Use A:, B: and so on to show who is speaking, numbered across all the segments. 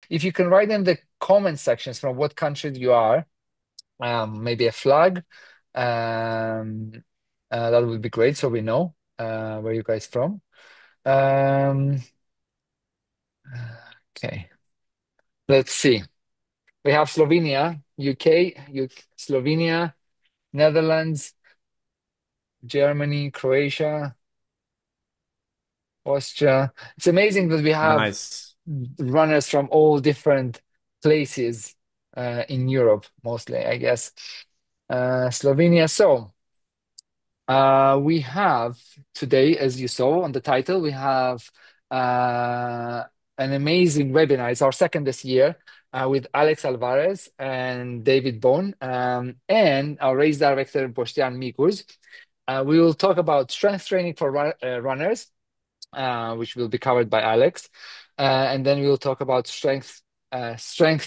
A: If you can write in the comment sections from what country you are, maybe a flag, um, that would be great so we know where you guys from. Um, okay, let's see. We have Slovenia, UK, Slovenia, Netherlands, Germany, Croatia, Austria. It's amazing that we have
B: Nice.
A: runners from all different places in Europe, mostly, I guess. Slovenia. So we have today, as you saw on the title, we have an amazing webinar. It's our second this year with Alex Alvarez and David Bone and our race director, Boštjan Mikuž. We will talk about strength training for runners, which will be covered by Alex. And then we will talk about strength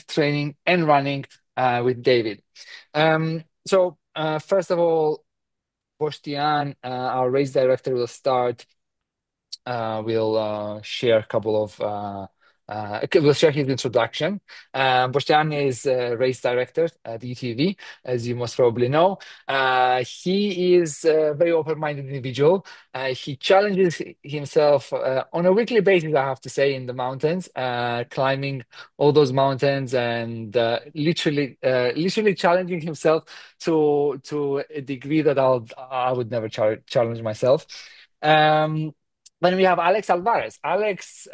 A: training and running with David. First of all, Boštjan, our race director, will start. We'll share a couple of we'll share his introduction. Boštjan is a race director at UTVV, as you most probably know. He is a very open-minded individual. He challenges himself on a weekly basis, I have to say, in the mountains, climbing all those mountains and literally challenging himself to a degree that I would never challenge myself. Um, then we have Alex Alvarez. Alex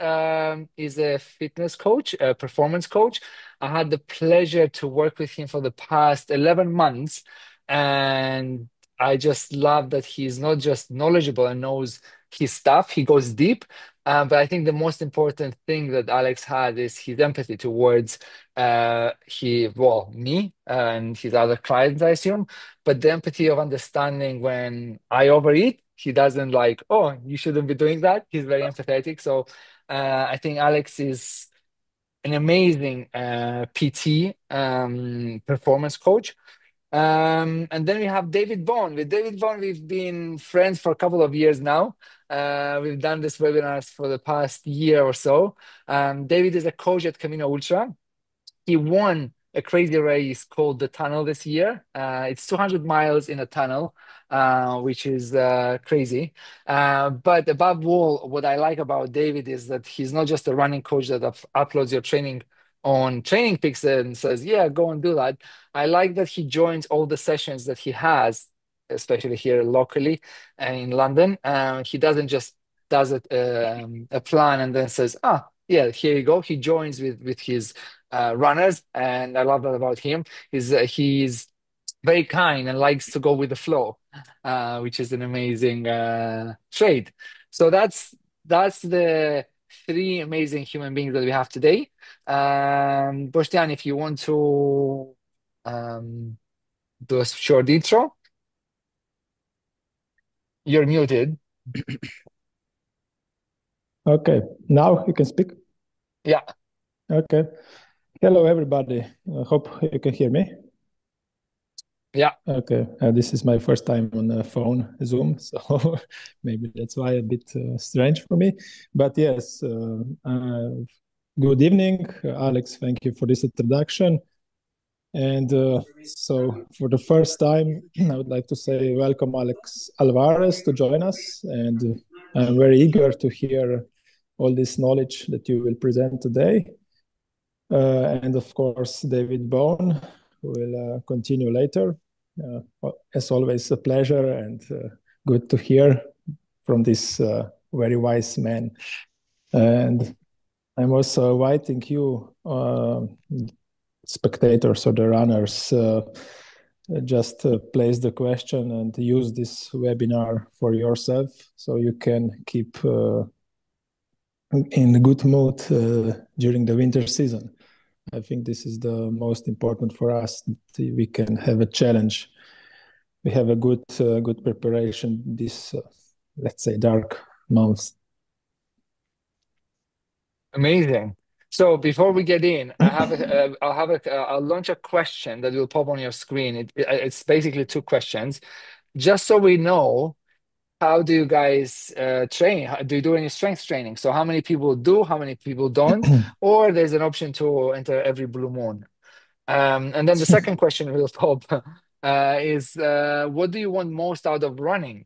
A: is a fitness coach, a performance coach. I had the pleasure to work with him for the past 11 months. And I just love that he's not just knowledgeable and knows his stuff, he goes deep. But I think the most important thing that Alex had is his empathy towards me and his other clients, I assume, but the empathy of understanding when I overeat, he doesn't like, oh, you shouldn't be doing that. He's very empathetic. So I think Alex is an amazing PT performance coach. And then we have David Bone. With David Bone, we've been friends for a couple of years now. We've done this webinars for the past year or so. David is a coach at Camino Ultra. He won a crazy race called the Tunnel this year. It's 200 miles in a tunnel, which is crazy. But above all, what I like about David is that he's not just a running coach that uploads your training on Training Peaks and says, "Yeah, go and do that." I like that he joins all the sessions that he has, especially here locally and in London. He doesn't just does it a plan and then says, "Ah, yeah, here you go." He joins with his runners, and I love that about him. He's very kind and likes to go with the flow, which is an amazing trait. So that's the three amazing human beings that we have today. Boštjan, if you want to um, do a short intro, you're muted.
C: Okay, now you can speak.
A: Yeah,
C: Okay. Hello, everybody. I hope you can hear me.
A: yeah.
C: Okay, this is my first time on the phone Zoom, so maybe that's why a bit strange for me. But yes, good evening, Alex. Thank you for this introduction. And so, for the first time, I would like to say welcome, Alex Alvarez, to join us. And I'm very eager to hear all this knowledge that you will present today. And of course, David Bone, who will continue later. As always, a pleasure and good to hear from this very wise man. And I'm also inviting you, spectators or the runners, just place the question and use this webinar for yourself so you can keep in a good mood during the winter season. I think this is the most important for us. We can have a challenge. We have a good preparation this, let's say, dark months.
A: Amazing. So before we get in, I'll launch a question that will pop on your screen. It's basically two questions, just so we know how do you guys train? Do you do any strength training? So how many people do, how many people don't, or there's an option to enter every blue moon? And then the second question will top is what do you want most out of running?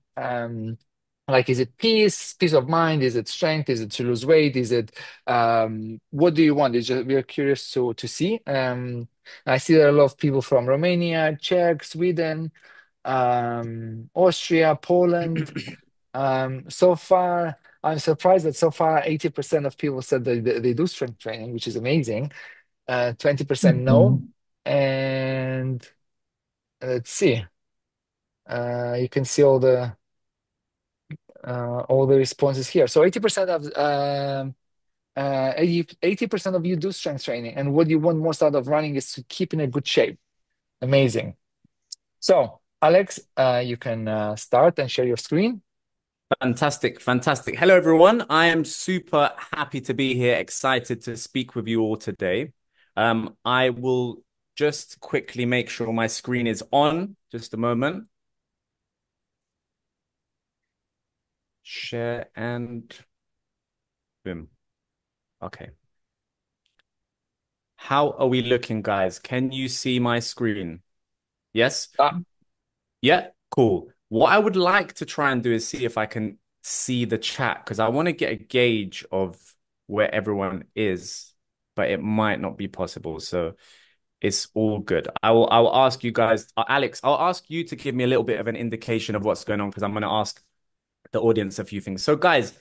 A: Like, is it peace of mind? Is it strength? Is it to lose weight? Is it what do you want? It's just we're curious to see. I see there are a lot of people from Romania, Czech, Sweden, Austria, Poland. So far, I'm surprised that so far 80% of people said that they do strength training, which is amazing. 20% no.
C: Mhm.
A: And let's see. You can see all the responses here. So 80% of 80% of you do strength training, and what you want most out of running is to keep in a good shape. Amazing. So, Alex, you can start and share your screen.
B: Fantastic, fantastic. Hello, everyone. I am super happy to be here, excited to speak with you all today. I will just quickly make sure my screen is on. Just a moment. Share and boom. Okay. How are we looking, guys? Can you see my screen? Yes?
A: Ah,
B: Yeah, cool. What I would like to try and do is see if I can see the chat because I want to get a gauge of where everyone is, but it might not be possible. So it's all good. I will ask you guys, Alex, I'll ask you to give me a little bit of an indication of what's going on because I'm going to ask the audience a few things. So guys,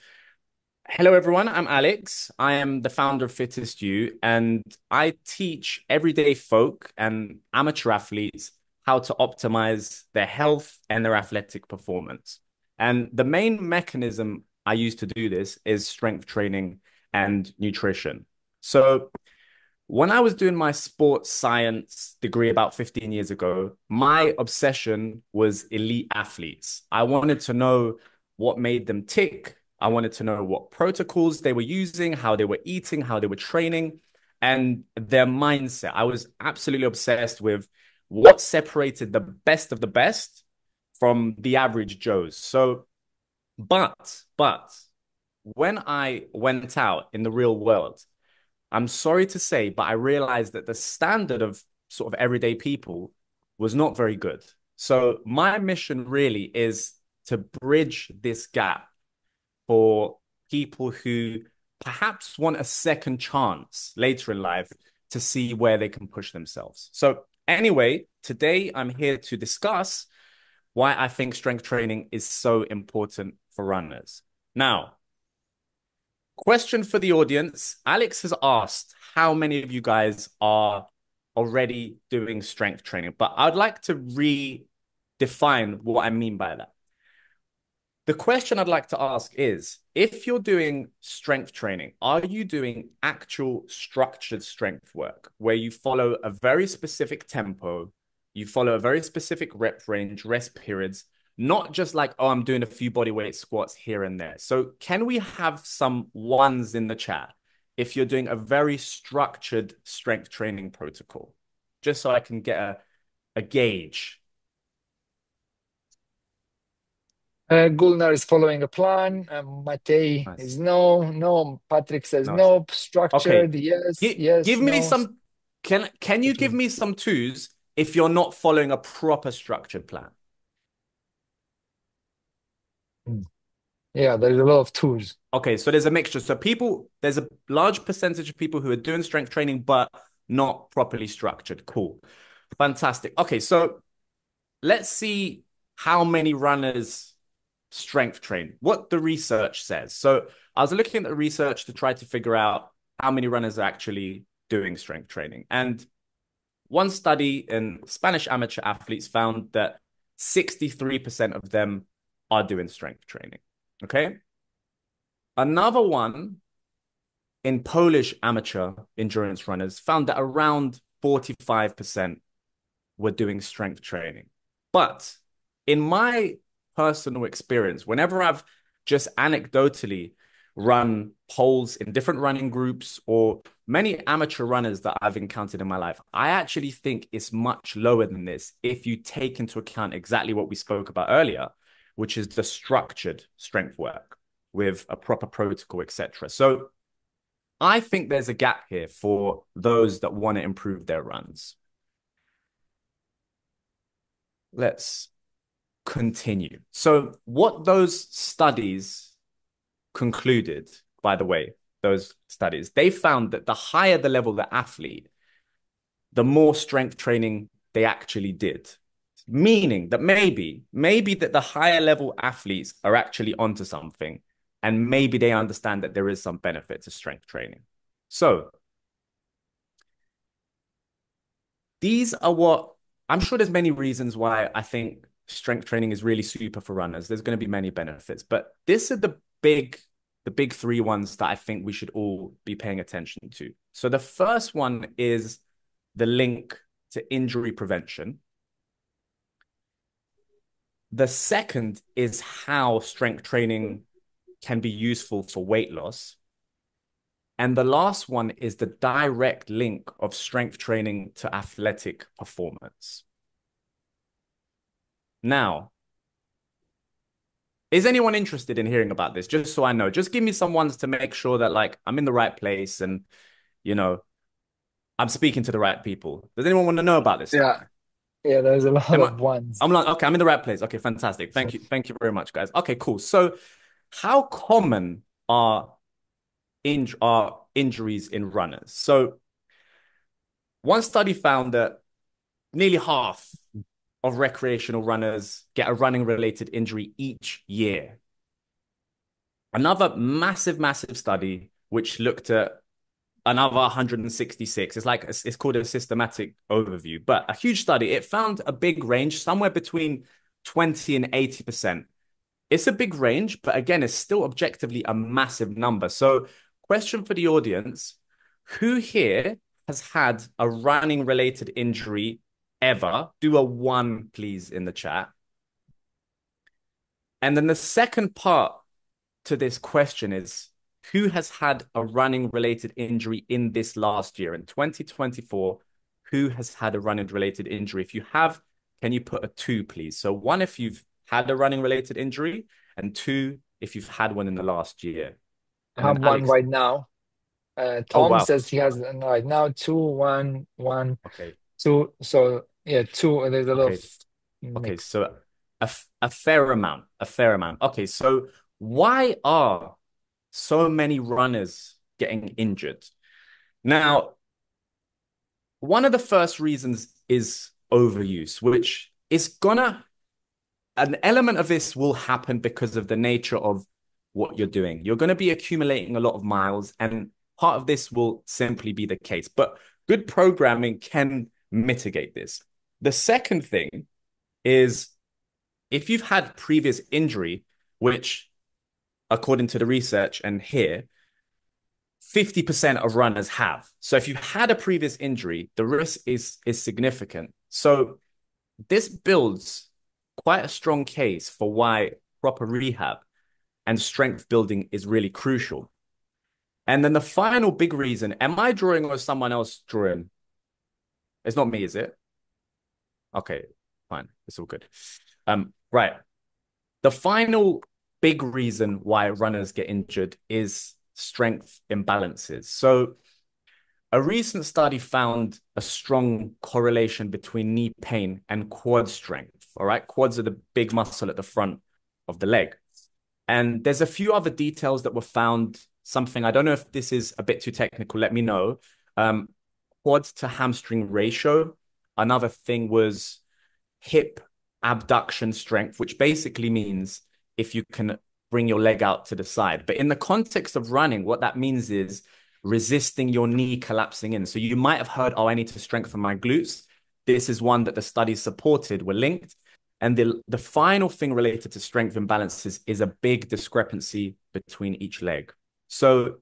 B: hello, everyone. I'm Alex. I am the founder of Fittest You, and I teach everyday folk and amateur athletes how to optimize their health and their athletic performance. And the main mechanism I use to do this is strength training and nutrition. So, when I was doing my sports science degree about 15 years ago, my obsession was elite athletes. I wanted to know what made them tick. I wanted to know what protocols they were using, how they were eating, how they were training, and their mindset. I was absolutely obsessed with what separated the best of the best from the average Joes. So, but when I went out in the real world, I'm sorry to say, but I realized that the standard of sort of everyday people was not very good. So my mission really is to bridge this gap for people who perhaps want a second chance later in life to see where they can push themselves. So anyway, today I'm here to discuss why I think strength training is so important for runners. Now, question for the audience. Alex has asked how many of you guys are already doing strength training, but I'd like to redefine what I mean by that. The question I'd like to ask is, if you're doing strength training, are you doing actual structured strength work where you follow a very specific tempo, you follow a very specific rep range, rest periods, not just like, oh, I'm doing a few body weight squats here and there. So can we have some ones in the chat if you're doing a very structured strength training protocol, just so I can get a gauge?
A: Gulnar is following a plan. Matej
B: Nice.
A: is no, no. Patrick says
B: No.
A: no.
B: Okay.
A: Structured, yes,
B: Give
A: yes,
B: me
A: no.
B: some. Can you give me some twos if you're not following a proper structured plan?
A: Yeah, there's a lot of tools.
B: Okay, so there's a mixture. So there's a large percentage of people who are doing strength training but not properly structured. Cool. Fantastic. Okay, so let's see how many runners strength train, what the research says. So I was looking at the research to try to figure out how many runners are actually doing strength training. And one study in Spanish amateur athletes found that 63% of them are doing strength training. Okay. Another one in Polish amateur endurance runners found that around 45% were doing strength training. But in my personal experience, whenever I've just anecdotally run polls in different running groups or many amateur runners that I've encountered in my life, I actually think it's much lower than this if you take into account exactly what we spoke about earlier, which is the structured strength work with a proper protocol, etc. So I think there's a gap here for those that want to improve their runs. Let's continue. So what those studies concluded, by the way, those studies, they found that the higher the level of the athlete, the more strength training they actually did. Meaning that maybe that the higher level athletes are actually onto something, and maybe they understand that there is some benefit to strength training. So these are what I'm sure there's many reasons why I think strength training is really super for runners. There's going to be many benefits, but these are the big three ones that I think we should all be paying attention to. So the first one is the link to injury prevention. The second is how strength training can be useful for weight loss. And the last one is the direct link of strength training to athletic performance. Now, is anyone interested in hearing about this? Just so I know, just give me some ones to make sure that like I'm in the right place and, you know, I'm speaking to the right people. Does anyone want to know about this stuff?
A: Yeah, there's a lot of ones.
B: I'm like, okay, I'm in the right place. Okay, fantastic. Thank you. Thank you very much, guys. Okay, cool. So how common are injuries in runners? So one study found that nearly half of recreational runners get a running related injury each year. Another massive study, which looked at another 166. It's called a systematic overview, but a huge study. It found a big range, somewhere between 20 and 80%. It's a big range, but again, it's still objectively a massive number. So question for the audience, who here has had a running related injury ever? Do a 1, please, in the chat. And then the second part to this question is, who has had a running related injury in this last year, in 2024? Who has had a running related injury? If you have, can you put a 2, please? So 1, if you've had a running related injury, and 2, if you've had one in the last year.
A: I have one right now. Tom says he has right now 2, 1, 1,
B: okay,
A: 2. So yeah, 2. There's a lot of
B: okay, so a fair amount. Okay, so why are so many runners getting injured? Now, one of the first reasons is overuse, which is an element of this will happen because of the nature of what you're doing. You're going to be accumulating a lot of miles, and part of this will simply be the case. But good programming can mitigate this. The second thing is if you've had previous injury, which according to the research and here, 50% of runners have. So if you've had a previous injury, the risk is significant. So this builds quite a strong case for why proper rehab and strength building is really crucial. And then the final big reason, am I drawing or is someone else drawing? It's not me, is it? Okay, fine. It's all good. Right. The final big reason why runners get injured is strength imbalances. So a recent study found a strong correlation between knee pain and quad strength. All right. Quads are the big muscle at the front of the leg. And there's a few other details that were found. Something, I don't know if this is a bit too technical, let me know. Quad to hamstring ratio. Another thing was hip abduction strength, which basically means if you can bring your leg out to the side. But in the context of running, what that means is resisting your knee collapsing in. So you might have heard, oh, I need to strengthen my glutes. This is one that the studies supported were linked. And the final thing related to strength imbalances is a big discrepancy between each leg. So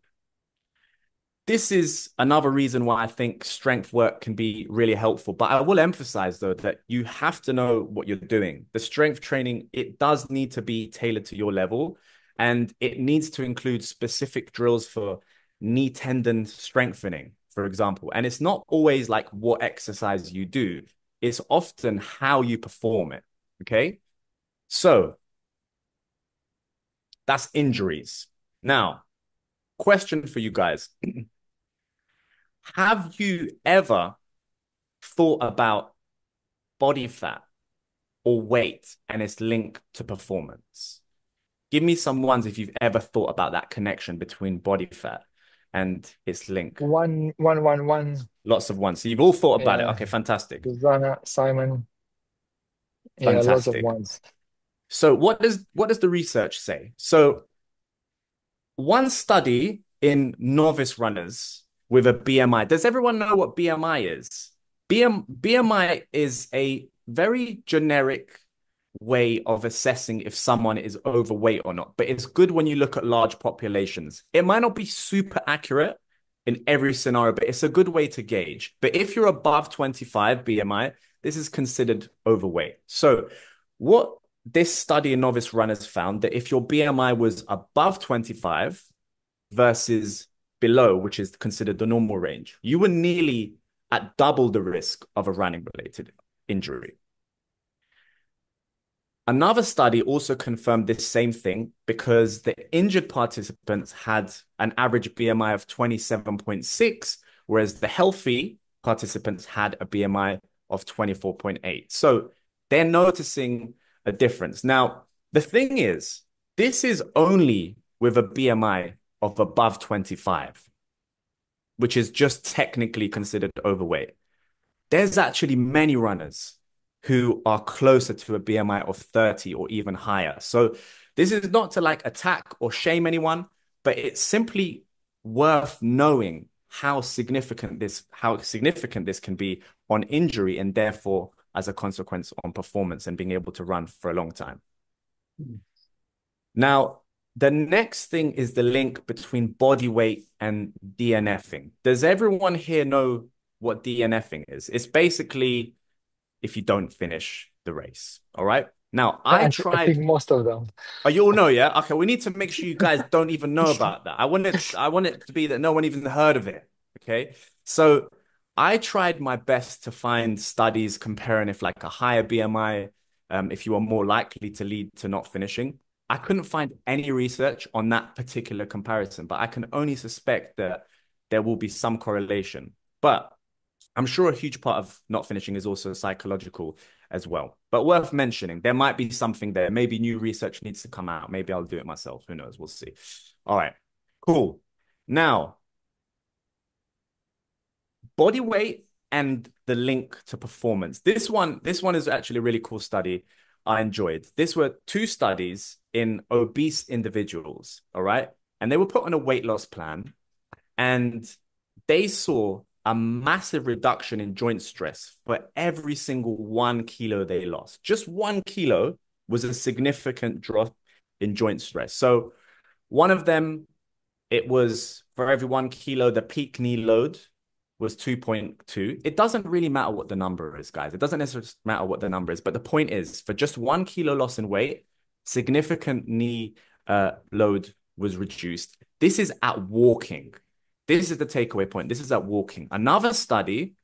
B: this is another reason why I think strength work can be really helpful. But I will emphasize, though, that you have to know what you're doing. The strength training, it does need to be tailored to your level, and it needs to include specific drills for knee tendon strengthening, for example. And it's not always like what exercise you do. It's often how you perform it, okay? So That's injuries. Now, question for you guys. Have you ever thought about body fat or weight and its link to performance? Give me some ones if you've ever thought about that connection between body fat and its link.
A: One.
B: Lots of ones. So you've all thought about it.
A: Yeah.
B: Okay, fantastic.
A: Susanna, Simon. Yeah, lots of
B: Fantastic.
A: ones.
B: So what does the research say? So one study in novice runners with a BMI. Does everyone know what BMI is? BMI is a very generic way of assessing if someone is overweight or not, but it's good when you look at large populations. It might not be super accurate in every scenario, but it's a good way to gauge. But if you're above 25 BMI, this is considered overweight. So what this study in novice runners found that if your BMI was above 25 versus below, which is considered the normal range, you were nearly at double the risk of a running related injury. Another study also confirmed this same thing because the injured participants had an average BMI of 27.6, whereas the healthy participants had a BMI of 24.8. So they're noticing a difference. Now, the thing is, this is only with a BMI of above 25, which is just technically considered overweight. There's actually many runners who are closer to a BMI of 30 or even higher. So this is not to like attack or shame anyone, but it's simply worth knowing how significant this can be on injury and therefore as a consequence on performance and being able to run for a long time. Now, the next thing is the link between body weight and DNFing. Does everyone here know what DNFing is? It's basically if you don't finish the race. All right. Now, I
A: think most of them.
B: Oh, you all know, yeah? Okay, we need to make sure you guys don't even know about that. I want it to be that no one even heard of it. Okay. So I tried my best to find studies comparing if like a higher BMI, if you are more likely to lead to not finishing. I couldn't find any research on that particular comparison, but I can only suspect that there will be some correlation. But I'm sure a huge part of not finishing is also psychological as well. But worth mentioning, there might be something there. Maybe new research needs to come out. Maybe I'll do it myself. Who knows? We'll see. All right, cool. Now, body weight and the link to performance. This one is actually a really cool study I enjoyed. This were two studies in obese individuals, all right? And they were put on a weight loss plan and they saw a massive reduction in joint stress for every single 1 kilo they lost. Just 1 kilo was a significant drop in joint stress. So one of them, it was for every 1 kilo, the peak knee load was 2.2. It doesn't really matter what the number is, guys. It doesn't necessarily matter what the number is, but the point is for just 1 kilo loss in weight, significant knee load was reduced. This is at walking. This is the takeaway point. This is at walking. Another study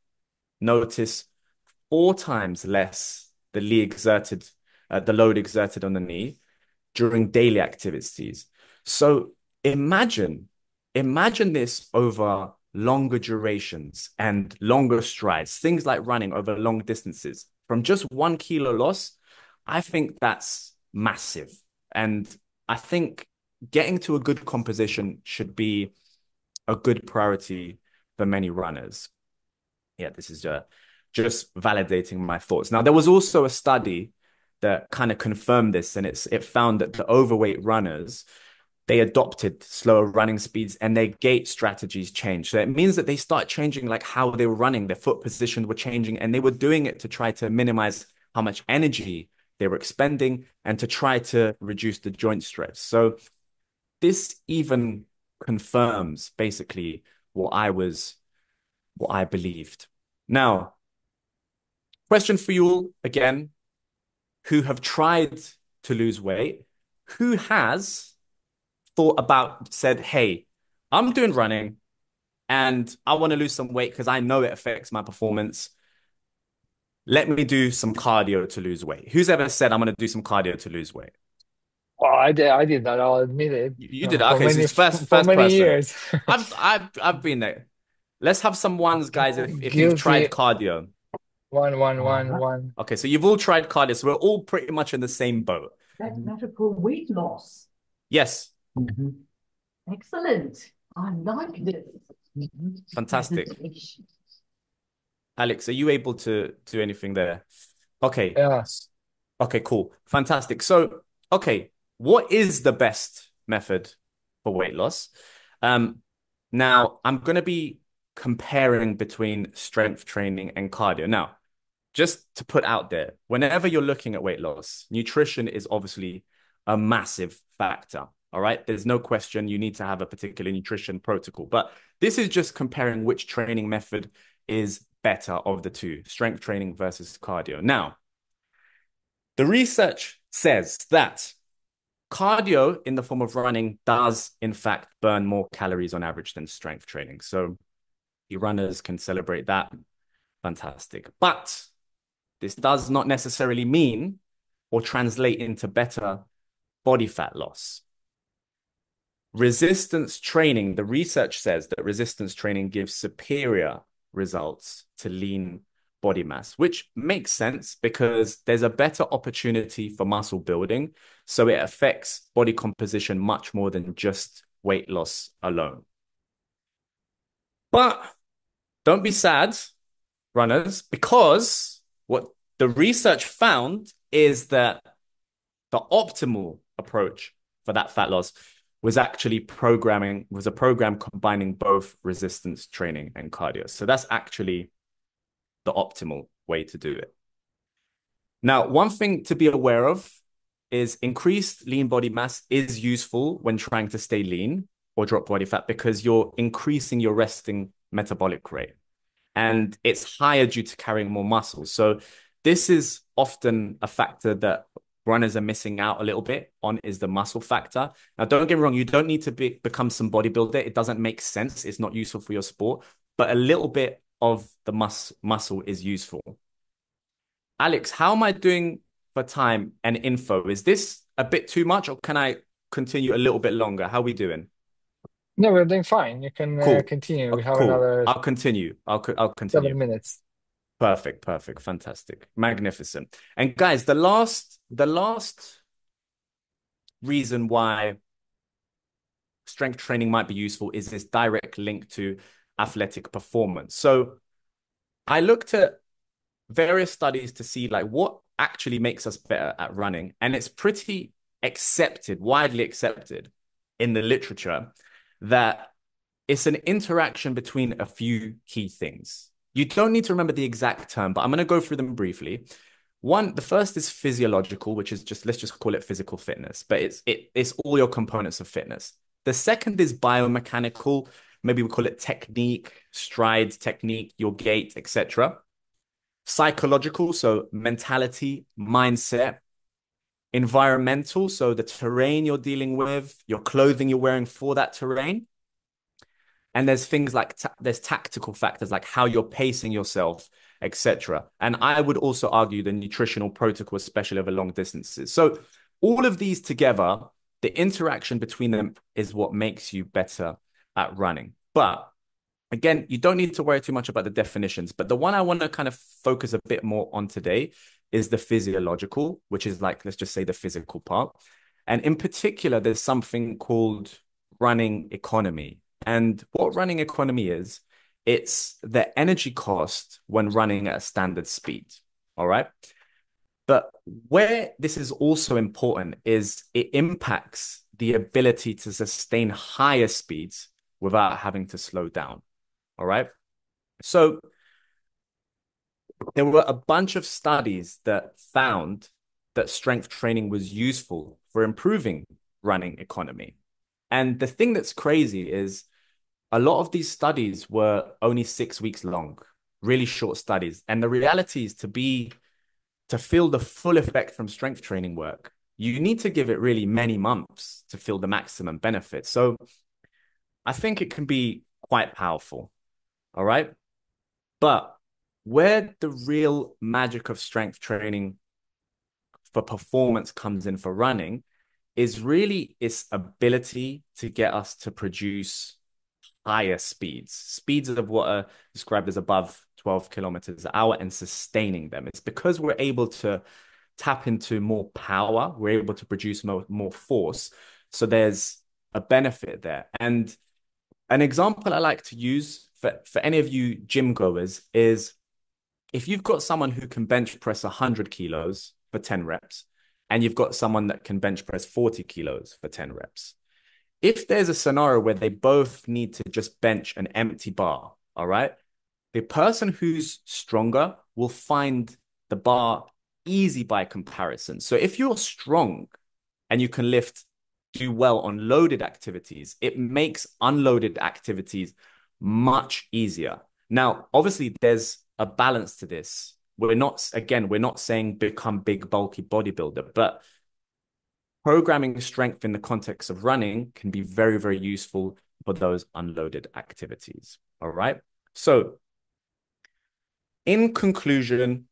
B: noticed 4 times less the load exerted on the knee during daily activities. So imagine this over longer durations and longer strides, things like running over long distances. From just 1 kilo loss, I think that's massive. And I think getting to a good composition should be a good priority for many runners. Yeah, this is just validating my thoughts. Now, there was also a study that kind of confirmed this, and it found that the overweight runners, they adopted slower running speeds and their gait strategies changed. So it means that they start changing like how they were running, their foot positions were changing, and they were doing it to try to minimize how much energy they were expending and to try to reduce the joint stress. So this even confirms basically what I believed. Now, question for you all again, who have tried to lose weight, who has said, hey, I'm doing running and I want to lose some weight because I know it affects my performance. Let me do some cardio to lose weight. Who's ever said I'm going to do some cardio to lose weight?
A: Oh, I did that. I'll admit it.
B: You did it.
A: For
B: Okay, so
A: many
B: it's
A: for
B: first
A: many
B: person.
A: years.
B: I've been there. Let's have some ones, guys, if you've tried
A: Guilty.
B: cardio.
A: One.
B: Okay, so you've all tried cardio, so we're all pretty much in the same boat.
D: That's better for weight loss.
B: Yes,
D: Excellent. I like this.
B: fantastic.
D: Presentation.
B: Alex, are you able to do anything there? Okay.
A: Yeah.
B: Okay, cool. Fantastic. So, okay, what is the best method for weight loss? Now I'm going to be comparing between strength training and cardio. Now, just to put out there, whenever you're looking at weight loss, nutrition is obviously a massive factor. All right. There's no question you need to have a particular nutrition protocol, but this is just comparing which training method is better of the two, strength training versus cardio. Now, the research says that cardio in the form of running does, in fact, burn more calories on average than strength training. So you runners can celebrate that. Fantastic. But this does not necessarily mean or translate into better body fat loss. Resistance training, the research says that resistance training gives superior results to lean body mass, which makes sense because there's a better opportunity for muscle building. So it affects body composition much more than just weight loss alone. But don't be sad, runners, because what the research found is that the optimal approach for that fat loss was actually a program combining both resistance training and cardio. So that's actually the optimal way to do it. Now, one thing to be aware of is increased lean body mass is useful when trying to stay lean or drop body fat because you're increasing your resting metabolic rate. And it's higher due to carrying more muscle. So this is often a factor that runners are missing out a little bit on is the muscle factor. Now, don't get me wrong, you don't need to become some bodybuilder. It doesn't make sense. It's not useful for your sport, but a little bit of the muscle is useful. Alex, how am I doing for time and info? Is this a bit too much or can I continue a little bit longer? How are we doing?
A: No, we're doing fine. You can
B: Cool.
A: continue. We have
B: Cool.
A: another
B: I'll continue. I'll continue.
A: 7 minutes.
B: Perfect, fantastic, magnificent. And guys, the last reason why strength training might be useful is this direct link to athletic performance. So I looked at various studies to see like what actually makes us better at running, and it's pretty widely accepted in the literature that it's an interaction between a few key things. You don't need to remember the exact term, but I'm going to go through them briefly. The first is physiological, which is let's just call it physical fitness, but it's all your components of fitness. The second is biomechanical, maybe we call it technique, strides technique, your gait, etc. Psychological, so mentality, mindset. Environmental, so the terrain you're dealing with, your clothing you're wearing for that terrain. And there's things like there's tactical factors like how you're pacing yourself, etc. And I would also argue the nutritional protocol, especially over long distances. So all of these together, the interaction between them is what makes you better at running. But again, you don't need to worry too much about the definitions. But the one I want to kind of focus a bit more on today is the physiological, which is like, let's just say the physical part. And in particular, there's something called running economy. And what running economy is, it's the energy cost when running at a standard speed. All right. But where this is also important is it impacts the ability to sustain higher speeds without having to slow down. All right. So there were a bunch of studies that found that strength training was useful for improving running economy. And the thing that's crazy is a lot of these studies were only 6 weeks long, really short studies. And the reality is to feel the full effect from strength training work, you need to give it really many months to feel the maximum benefit. So I think it can be quite powerful. All right. But where the real magic of strength training for performance comes in for running is really its ability to get us to produce higher speeds of what are described as above 12 kilometers an hour, and sustaining them. It's because we're able to tap into more power, we're able to produce more force. So there's a benefit there. And an example I like to use for any of you gym goers is, if you've got someone who can bench press 100 kilos for 10 reps, and you've got someone that can bench press 40 kilos for 10 reps, if there's a scenario where they both need to just bench an empty bar, all right, the person who's stronger will find the bar easy by comparison. So if you're strong and you can do well on loaded activities, it makes unloaded activities much easier. Now, obviously, there's a balance to this. We're not saying become big, bulky bodybuilder, but programming strength in the context of running can be very, very useful for those unloaded activities. All right. So, in conclusion,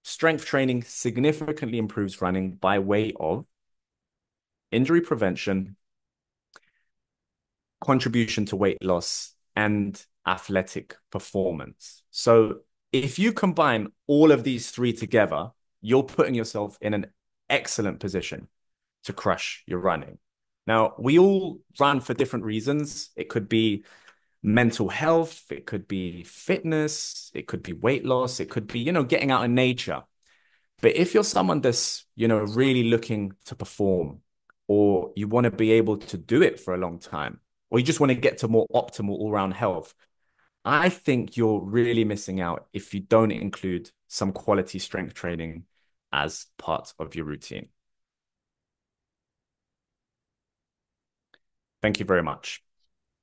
B: strength training significantly improves running by way of injury prevention, contribution to weight loss, and athletic performance. So if you combine all of these three together, you're putting yourself in an excellent position to crush your running. Now, we all run for different reasons. It could be mental health, it could be fitness, it could be weight loss, it could be, getting out in nature. But if you're someone that's, really looking to perform, or you want to be able to do it for a long time, or you just want to get to more optimal all-round health, I think you're really missing out if you don't include some quality strength training as part of your routine. Thank you very much.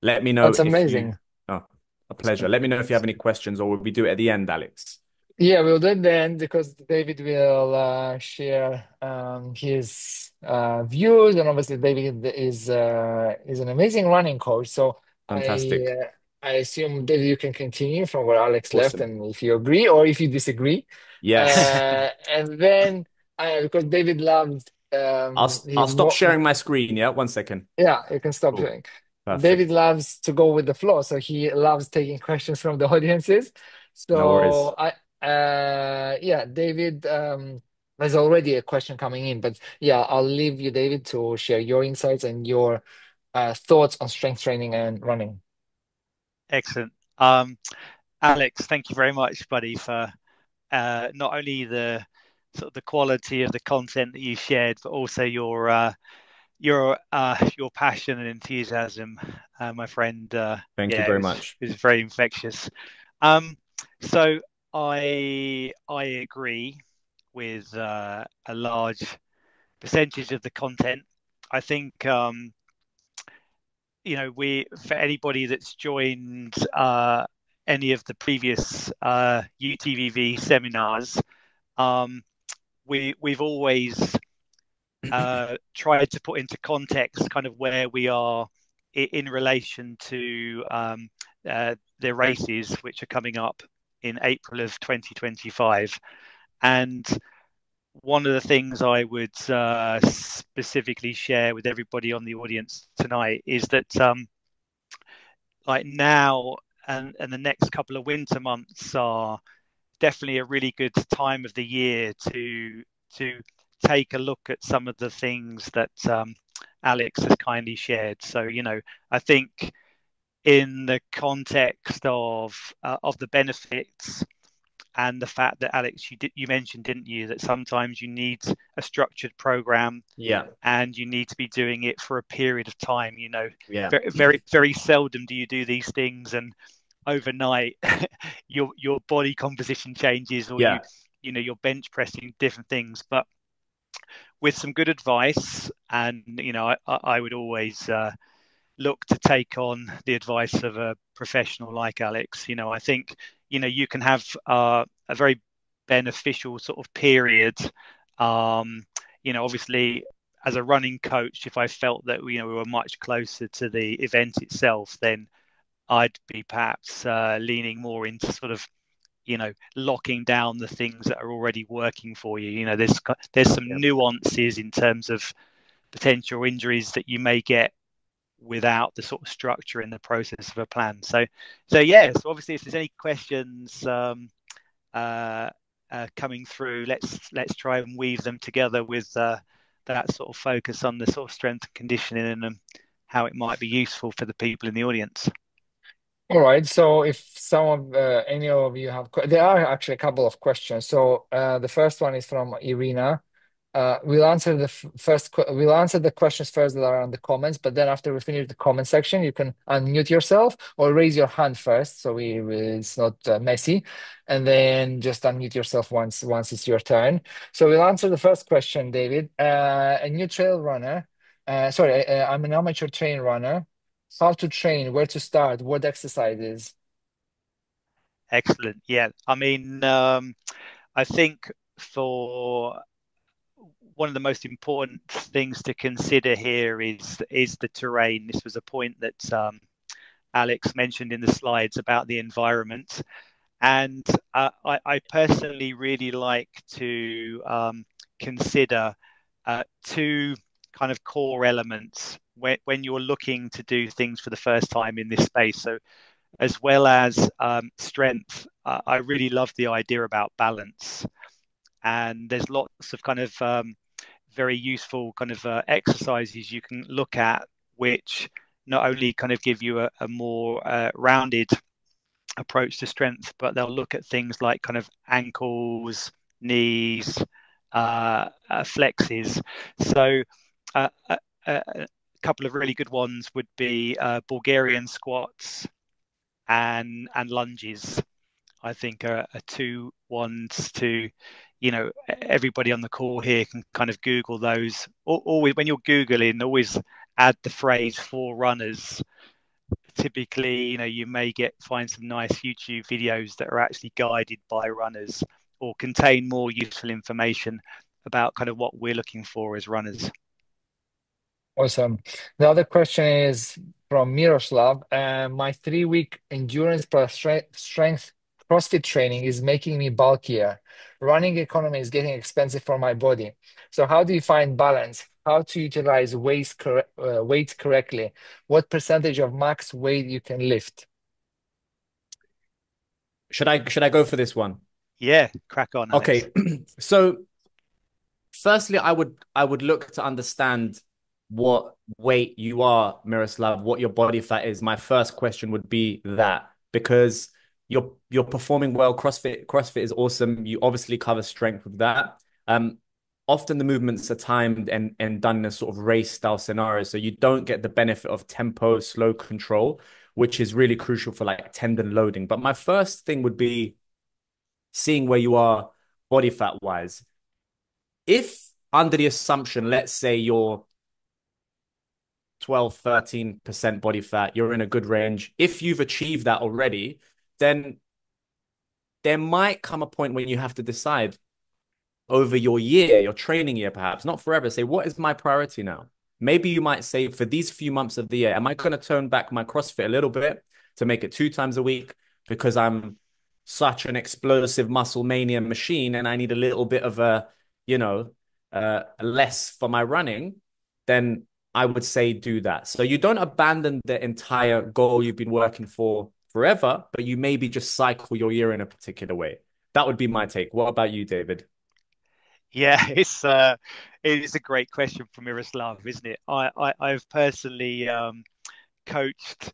B: Let me know
A: That's amazing.
B: Oh, a pleasure. Let me know if you have any questions, or will we do it at the end, Alex?
A: Yeah, we'll do it then, because David will share his views, and obviously David is an amazing running coach. So
B: Fantastic.
A: I assume, David, you can continue from where Alex left,
B: Awesome.
A: and if you agree or if you disagree.
B: Yes.
A: And then because David loves
B: I'll
A: he's
B: stop
A: more.
B: sharing my screen. Yeah, 1 second.
A: Yeah, you can stop
B: Cool.
A: doing. David
B: Perfect.
A: loves to go with the flow, so he loves taking questions from the audiences.
B: No worries.
A: So yeah, David, there's already a question coming in, but yeah, I'll leave you, David, to share your insights and your thoughts on strength training and running.
E: Excellent. Alex, thank you very much, buddy, for not only the sort of the quality of the content that you shared, but also your passion and enthusiasm, my friend.
B: Thank you
E: Yeah,
B: very much.
E: it was very infectious. So I agree with a large percentage of the content. I think we, for anybody that's joined any of the previous UTVV seminars, we've always tried to put into context kind of where we are in relation to the races which are coming up in April of 2025. And one of the things I would specifically share with everybody on the audience tonight is that like now and the next couple of winter months are definitely a really good time of the year to take a look at some of the things that Alex has kindly shared. So, I think in the context of the benefits and the fact that, Alex, you mentioned, didn't you, that sometimes you need a structured program, and you need to be doing it for a period of time. Very, very, very seldom do you do these things and overnight your body composition changes, or you're bench pressing different things. But with some good advice, and I would always look to take on the advice of a professional like Alex. I think you can have a very beneficial sort of period. Obviously, as a running coach, if I felt that we were much closer to the event itself, then I'd be perhaps leaning more into sort of locking down the things that are already working for you. There's some nuances in terms of potential injuries that you may get without the sort of structure in the process of a plan. So yeah, so obviously if there's any questions coming through, let's try and weave them together with that sort of focus on the sort of strength and conditioning and how it might be useful for the people in the audience.
A: All right. So if any of you have, there are actually a couple of questions. So the first one is from Irina. We'll answer we'll answer the questions first that are on the comments, but then after we finish the comment section, you can unmute yourself or raise your hand first, so it's not messy, and then just unmute yourself once it's your turn. So we'll answer the first question, David. A new trail runner. I'm an amateur trail runner. How to train, where to start, what exercises?
E: Excellent. Yeah. I mean, I think for one of the most important things to consider here is the terrain. This was a point that Alex mentioned in the slides about the environment. And I personally really like to consider two kind of core elements when you're looking to do things for the first time in this space. So as well as strength, I really love the idea about balance. And there's lots of kind of very useful kind of exercises you can look at, which not only kind of give you a more rounded approach to strength, but they'll look at things like kind of ankles, knees, flexes. So a couple of really good ones would be Bulgarian squats and lunges. I think are two ones to, everybody on the call here can kind of Google those. Always when you're Googling, always add the phrase for runners. Typically, you may find some nice YouTube videos that are actually guided by runners or contain more useful information about kind of what we're looking for as runners.
A: Awesome. The other question is from Miroslav. My 3-week endurance plus strength CrossFit training is making me bulkier. Running economy is getting expensive for my body. So how do you find balance? How to utilize weight correctly? What percentage of max weight you can lift?
B: Should I go for this one?
E: Yeah, crack on, Alex.
B: Okay. So firstly, I would look to understand what weight you are, Miroslav, what your body fat is. My first question would be that, because you're performing well. CrossFit is awesome. You obviously cover strength with that. Often the movements are timed and done in a sort of race style scenario, so you don't get the benefit of tempo, slow control, which is really crucial for like tendon loading. But my first thing would be seeing where you are body fat wise. If under the assumption, let's say you're 12, 13% body fat, you're in a good range. If you've achieved that already, then there might come a point when you have to decide over your year, your training year, perhaps, not forever, say, what is my priority now? Maybe you might say, for these few months of the year, am I going to turn back my CrossFit a little bit to make it 2 times a week because I'm such an explosive muscle mania machine and I need a little bit of less for my running? Then I would say do that. So you don't abandon the entire goal you've been working for forever, but you maybe just cycle your year in a particular way. That would be my take. What about you, David?
E: Yeah, it is a great question from Miroslav, isn't it? I've personally coached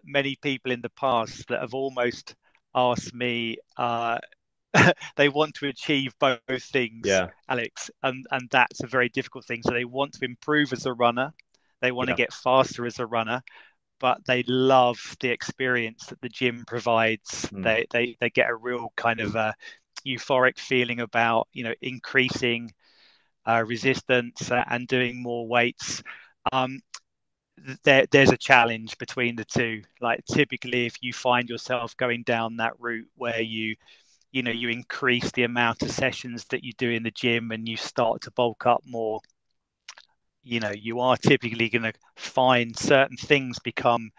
E: many people in the past that have almost asked me they want to achieve both things,
B: yeah,
E: Alex, and that's a very difficult thing. So they want to improve as a runner, they want to get faster as a runner, but they love the experience that the gym provides. They get a real kind of euphoric feeling about increasing resistance and doing more weights. There's a challenge between the two. Like typically, if you find yourself going down that route where you increase the amount of sessions that you do in the gym and you start to bulk up more, you are typically going to find certain things become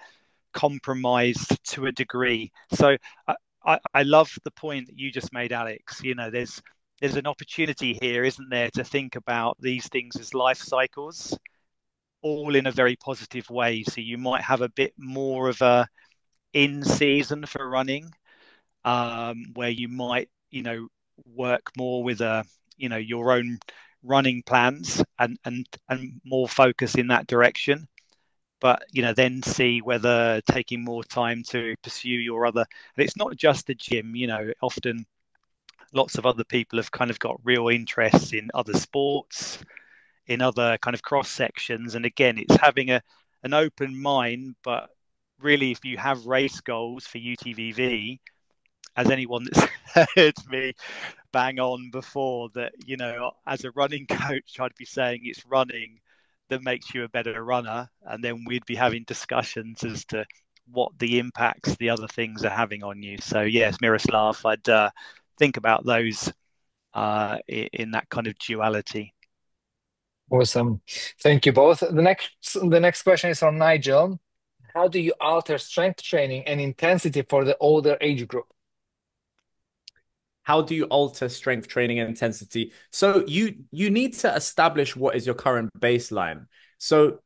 E: compromised to a degree. So I love the point that you just made, Alex. There's an opportunity here, isn't there, to think about these things as life cycles. all in a very positive way. So you might have a bit more of a in season for running, where you might, work more with your own running plans and more focus in that direction. But then see whether taking more time to pursue your other, and it's not just the gym. Often lots of other people have kind of got real interests in other sports, in other kind of cross sections. And again, it's having an open mind. But really, if you have race goals for UTVV, as anyone that's heard me bang on before, that as a running coach, I'd be saying it's running that makes you a better runner, and then we'd be having discussions as to what the impacts the other things are having on you. So yes, Miroslav, I'd think about those in that kind of duality.
A: Awesome. Thank you both. The next question is from Nigel. How do you alter strength training and intensity for the older age group?
B: How do you alter strength training and intensity? So you need to establish what is your current baseline. So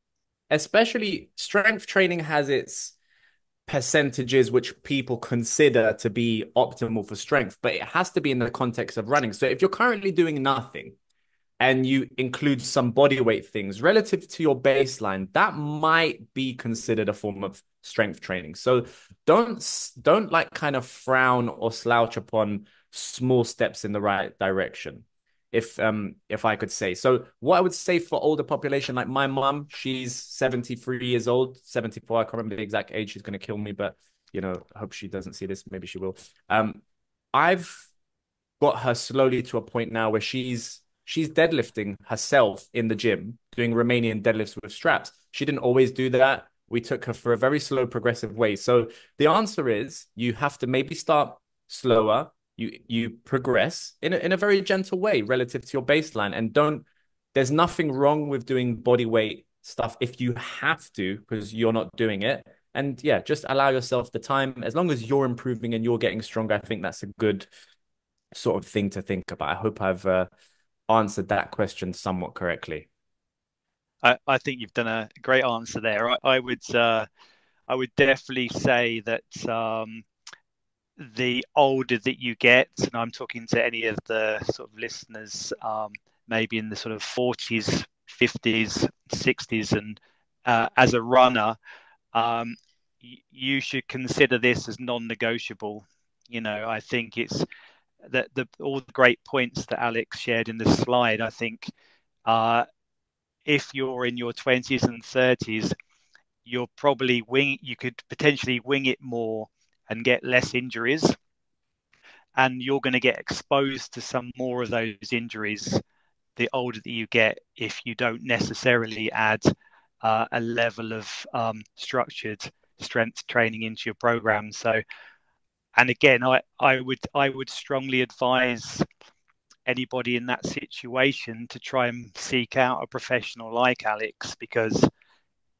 B: especially strength training has its percentages which people consider to be optimal for strength, but it has to be in the context of running. So if you're currently doing nothing and you include some body weight things relative to your baseline, that might be considered a form of strength training. So don't like kind of frown or slouch upon small steps in the right direction, if I could say. So what I would say for older population, like my mum, she's 73 years old, 74, I can't remember the exact age, she's going to kill me, but I hope she doesn't see this, maybe she will. I've got her slowly to a point now where she's deadlifting herself in the gym, doing Romanian deadlifts with straps. She didn't always do that. We took her for a very slow, progressive way. So the answer is you have to maybe start slower. You progress in a very gentle way relative to your baseline, and there's nothing wrong with doing body weight stuff if you have to, because you're not doing it. And yeah, just allow yourself the time. As long as you're improving and you're getting stronger, I think that's a good sort of thing to think about. I hope I've answered that question somewhat correctly.
E: I think you've done a great answer there. I would definitely say that the older that you get, and I'm talking to any of the sort of listeners, maybe in the sort of 40s, 50s, 60s, and as a runner, you should consider this as non-negotiable. I think it's that all the great points that Alex shared in the slide. I think if you're in your 20s and 30s, you could potentially wing it more and get less injuries, and you're going to get exposed to some more of those injuries the older that you get if you don't necessarily add a level of structured strength training into your program. So, and again, I would strongly advise anybody in that situation to try and seek out a professional like Alex, because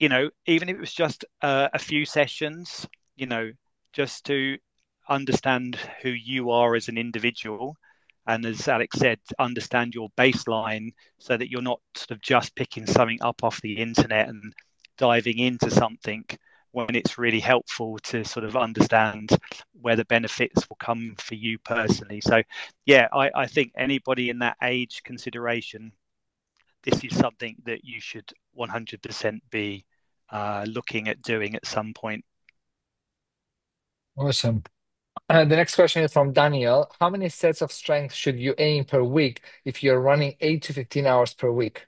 E: even if it was just a few sessions, just to understand who you are as an individual, and as Alex said, understand your baseline, so that you're not sort of just picking something up off the internet and diving into something, when it's really helpful to sort of understand where the benefits will come for you personally. So yeah, I think anybody in that age consideration, this is something that you should 100% be looking at doing at some point.
A: Awesome. The next question is from Daniel. How many sets of strength should you aim per week if you're running 8 to 15 hours per week?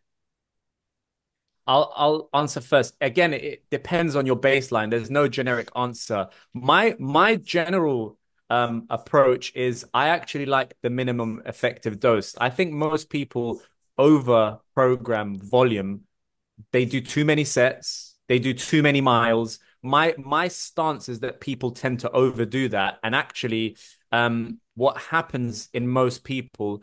B: I'll answer first. Again, it depends on your baseline. There's no generic answer. My general approach is I actually like the minimum effective dose. I think most people over program volume. They do too many sets. They do too many miles. My stance is that people tend to overdo that, and actually, what happens in most people,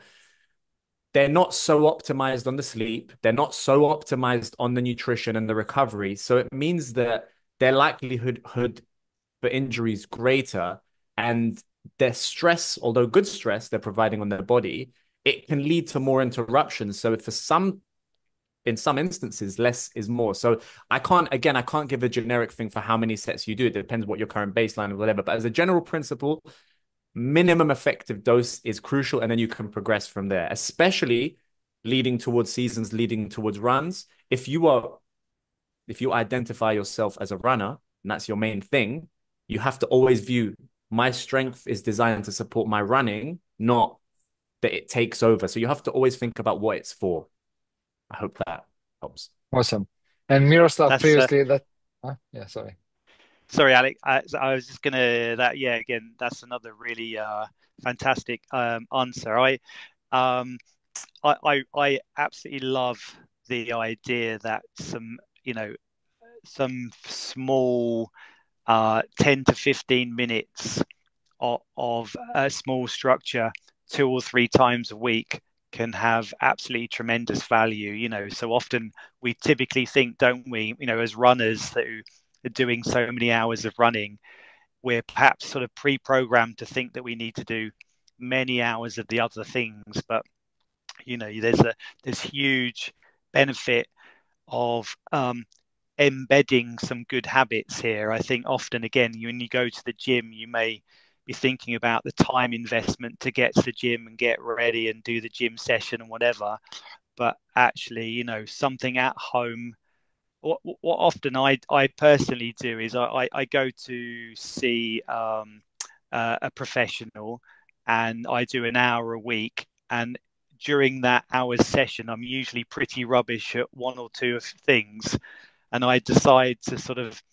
B: they're not so optimized on the sleep. They're not so optimized on the nutrition and the recovery. So it means that their likelihood for injury is greater, and their stress, although good stress they're providing on their body, it can lead to more interruptions. So for some in some instances, less is more. So I can't give a generic thing for how many sets you do. It depends what your current baseline or whatever. But as a general principle, minimum effective dose is crucial, and then you can progress from there, especially leading towards seasons, leading towards runs. If you identify yourself as a runner and that's your main thing, you have to always view my strength is designed to support my running, not that it takes over. So you have to always think about what it's for. I hope that helps.
A: Awesome. And Miroslav
E: That's
A: previously yeah, sorry.
E: Sorry, Alec. I was just gonna again, that's another really fantastic answer. I absolutely love the idea that some small 10 to 15 minutes of a small structure 2 or 3 times a week can have absolutely tremendous value. So often we typically think, don't we, as runners who are doing so many hours of running, we're perhaps sort of pre-programmed to think that we need to do many hours of the other things. But there's huge benefit of embedding some good habits here. I think often, again, when you go to the gym, you may be thinking about the time investment to get to the gym and get ready and do the gym session and whatever. But actually, something at home. What often I personally do is I go to see a professional, and I do an hour a week. And during that hour's session, I'm usually pretty rubbish at 1 or 2 of things. And I decide to sort of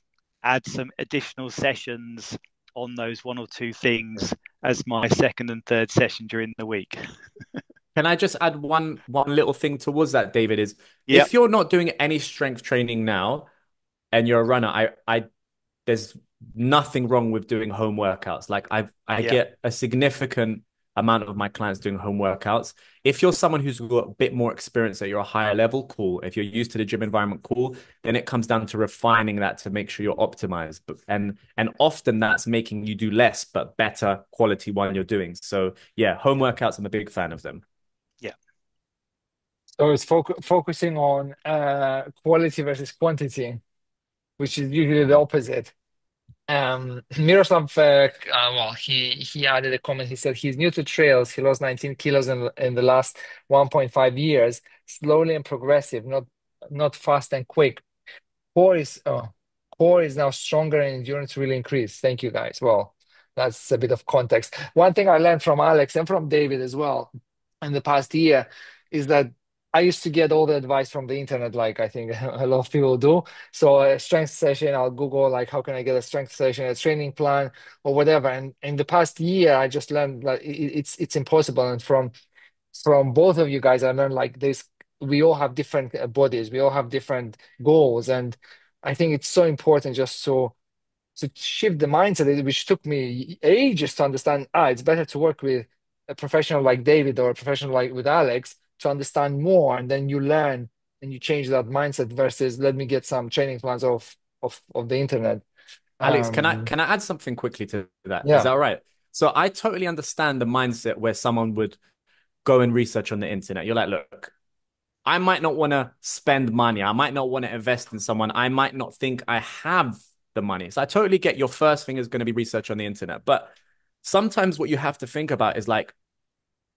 E: add some additional sessions on those 1 or 2 things as my second and third session during the week.
B: Can I just add one little thing towards that, David? Is
E: Yep.
B: if you're not doing any strength training now and you're a runner, I there's nothing wrong with doing home workouts. Like I get a significant amount of my clients doing home workouts. If you're someone who's got a bit more experience at your higher level, cool. If you're used to the gym environment, cool. Then it comes down to refining that to make sure you're optimized. And often that's making you do less but better quality while you're doing. So yeah, home workouts, I'm a big fan of them.
E: Yeah.
A: So it's focusing on quality versus quantity, which is usually the opposite. Miroslav, well, he added a comment. He said he's new to trails. He lost 19 kilos in the last 1.5 years, slowly and progressive, not fast and quick. Core is now stronger and endurance really increased. Thank you, guys. Well, that's a bit of context. One thing I learned from Alex and from David as well in the past year is that I used to get all the advice from the internet, like I think a lot of people do. So a strength session, I'll Google like how can I get a strength session, a training plan, or whatever. And in the past year, I just learned like it's impossible. And from both of you guys, I learned like this. We all have different bodies. We all have different goals, and I think it's so important just to shift the mindset, which took me ages to understand. It's better to work with a professional like David or a professional like with Alex to understand more, and then you learn and you change that mindset versus let me get some training plans of the internet.
B: Alex, can I add something quickly to that? Is
A: Yeah.
B: that all right? So I totally understand the mindset where someone would go and research on the internet. You're like, look, I might not want to spend money. I might not want to invest in someone. I might not think I have the money. So I totally get your first thing is going to be research on the internet. But sometimes what you have to think about is like,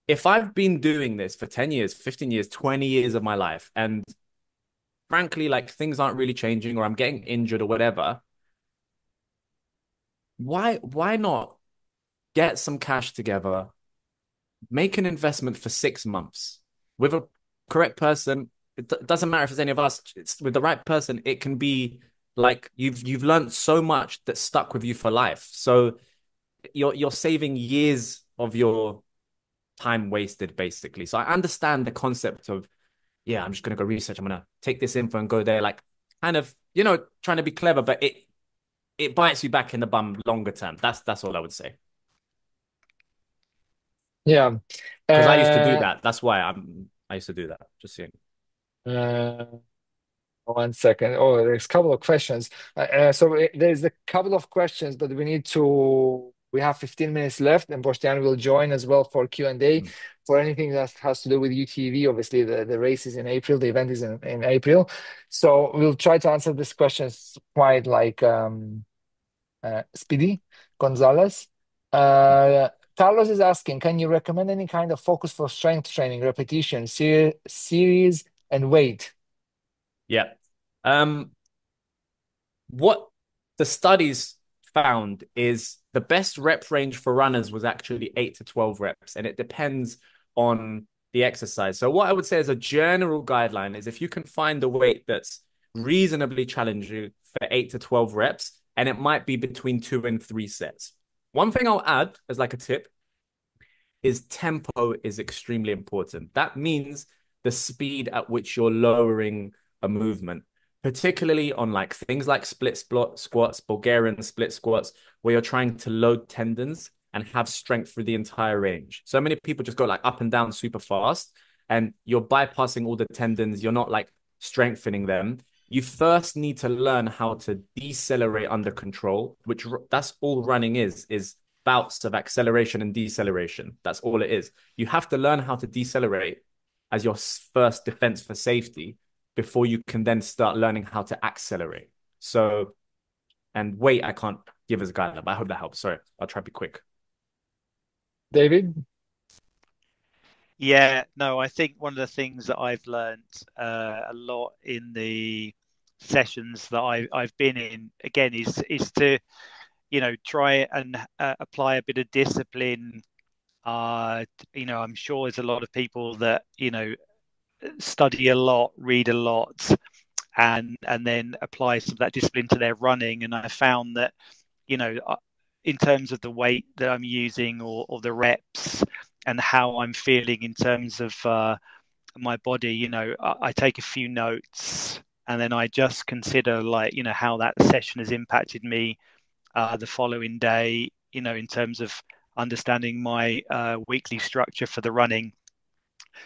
B: if I've been doing this for 10 years, 15 years, 20 years of my life, and frankly, like things aren't really changing or I'm getting injured or whatever, why not get some cash together, make an investment for 6 months with a correct person? It doesn't matter if it's any of us. It's with the right person. It can be like you've learned so much that stuck with you for life. So you're saving years of your time wasted, basically. So I understand the concept of, yeah, I'm just gonna go research. I'm gonna take this info and go there, like kind of, trying to be clever, but it bites you back in the bum longer term. That's all I would say.
A: Yeah.
B: Because I used to do that. That's why I used to do that. Just saying.
A: Uh, 1 second. Oh, there's a couple of questions. There's a couple of questions, but we have 15 minutes left, and Boštjan will join as well for Q&A. for anything that has to do with UTV. Obviously, the race is in April, the event is in April. So we'll try to answer these questions quite like Speedy Gonzalez. Carlos is asking, can you recommend any kind of focus for strength training, repetition, series, and weight?
B: Yeah. What the studies found is the best rep range for runners was actually 8 to 12 reps, and it depends on the exercise. So what I would say as a general guideline is if you can find a weight that's reasonably challenging for 8 to 12 reps, and it might be between 2 and 3 sets. One thing I'll add as like a tip is tempo is extremely important. That means the speed at which you're lowering a movement, particularly on like things like split squats, Bulgarian split squats, where you're trying to load tendons and have strength through the entire range. So many people just go like up and down super fast, and you're bypassing all the tendons. You're not like strengthening them. You first need to learn how to decelerate under control, which that's all running is bouts of acceleration and deceleration. That's all it is. You have to learn how to decelerate as your first defense for safety before you can then start learning how to accelerate. So, and weight, I can't give as a guideline, but I hope that helps. Sorry, I'll try to be quick.
A: David?
E: Yeah, no, I think one of the things that I've learned a lot in the sessions that I've been in, again, is to try and apply a bit of discipline. I'm sure there's a lot of people that study a lot, read a lot, and then apply some of that discipline to their running. And I found that in terms of the weight that I'm using or the reps and how I'm feeling in terms of my body, I take a few notes and then I just consider how that session has impacted me the following day, in terms of understanding my weekly structure for the running.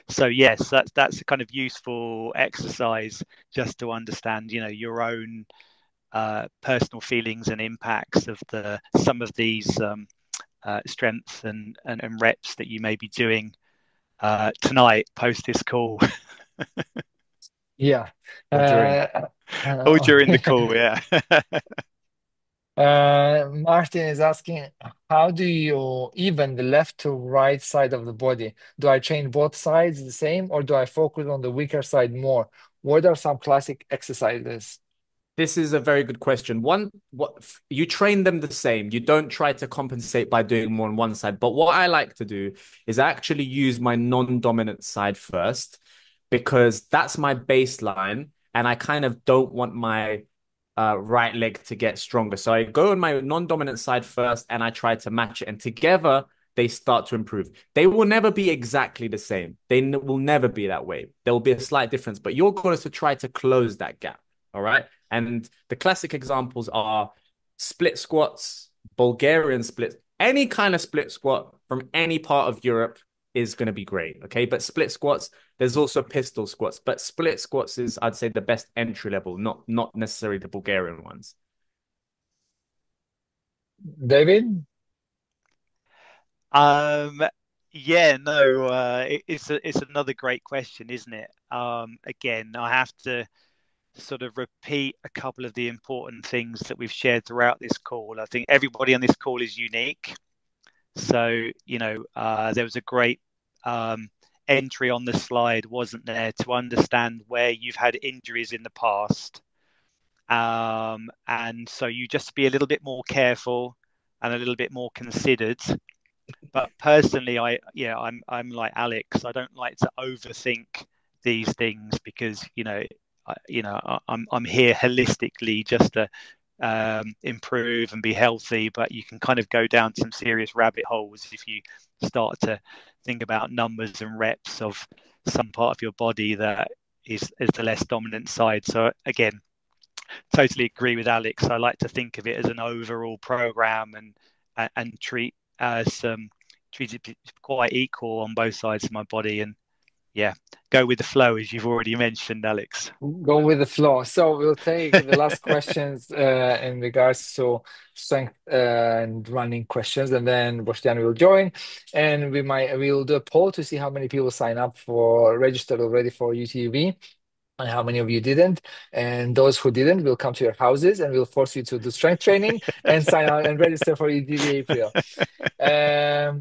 E: So yes, that's a kind of useful exercise just to understand, your own personal feelings and impacts of some of these strengths and reps that you may be doing tonight post this call.
A: Yeah.
B: Or during.
E: Or during the call, yeah.
A: Martin is asking, how do you even the left to right side of the body? Do I train both sides the same, or do I focus on the weaker side more? What are some classic exercises?
B: This is a very good question. What you train them the same. You don't try to compensate by doing more on one side. But what I like to do is actually use my non-dominant side first, because that's my baseline, and I kind of don't want my right leg to get stronger. So I go on my non-dominant side first, and I try to match it, and together they start to improve. They will never be exactly the same. They will never be that way. There will be a slight difference, but your goal is to try to close that gap. All right. And the classic examples are split squats, Bulgarian splits, any kind of split squat from any part of Europe is going to be great. Okay. But split squats, there's also pistol squats, but split squats is, I'd say, the best entry level, not necessarily the Bulgarian ones.
A: David?
E: Yeah, no, it's another great question, isn't it? Again, I have to sort of repeat a couple of the important things that we've shared throughout this call. I think everybody on this call is unique. So, there was a great entry on the slide, wasn't there, to understand where you've had injuries in the past. And so you just be a little bit more careful and a little bit more considered. But personally, I'm like Alex. I don't like to overthink these things because I'm here holistically just to improve and be healthy. But you can kind of go down some serious rabbit holes if you start to think about numbers and reps of some part of your body that is the less dominant side. So again, totally agree with Alex. I like to think of it as an overall program and treat it quite equal on both sides of my body. And yeah, go with the flow, as you've already mentioned, Alex.
A: Go with the flow. So we'll take the last questions in regards to strength and running questions, and then Boštjan will join, and we'll do a poll to see how many people sign up for registered already for UTV. And how many of you didn't? And those who didn't will come to your houses and we'll force you to do strength training and sign out and register for UTV April. A